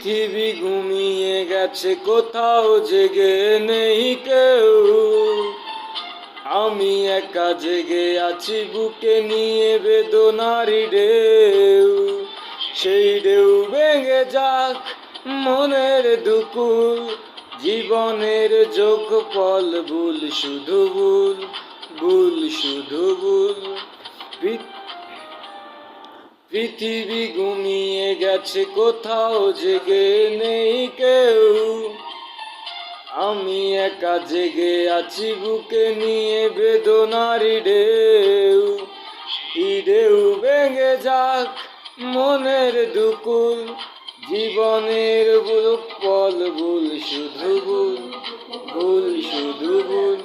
পৃথিবী ঘুমিয়ে গেছে, কোথাও জেগে নেই কেউ। আমি একা জেগে আছি, বুকে নিয়ে বেদনার ঢেউ। সেই ঢেউ ভেঙে যাক মনের দুকুল, জীবনের যোগফল ভুল, শুধু ভুল, ভুল শুধু ভুল। পৃথিবী ঘুমিয়ে গেছে, কোথাও জেগে নেই কেউ। আমি একা জেগে আছি, বুকে নিয়ে বেদনার ঢেউ। ঢেউ ভেঙে যাক মনের দুকুল, জীবনের পল ভুল, শুধু ভুল, ভুল শুধু ভুল।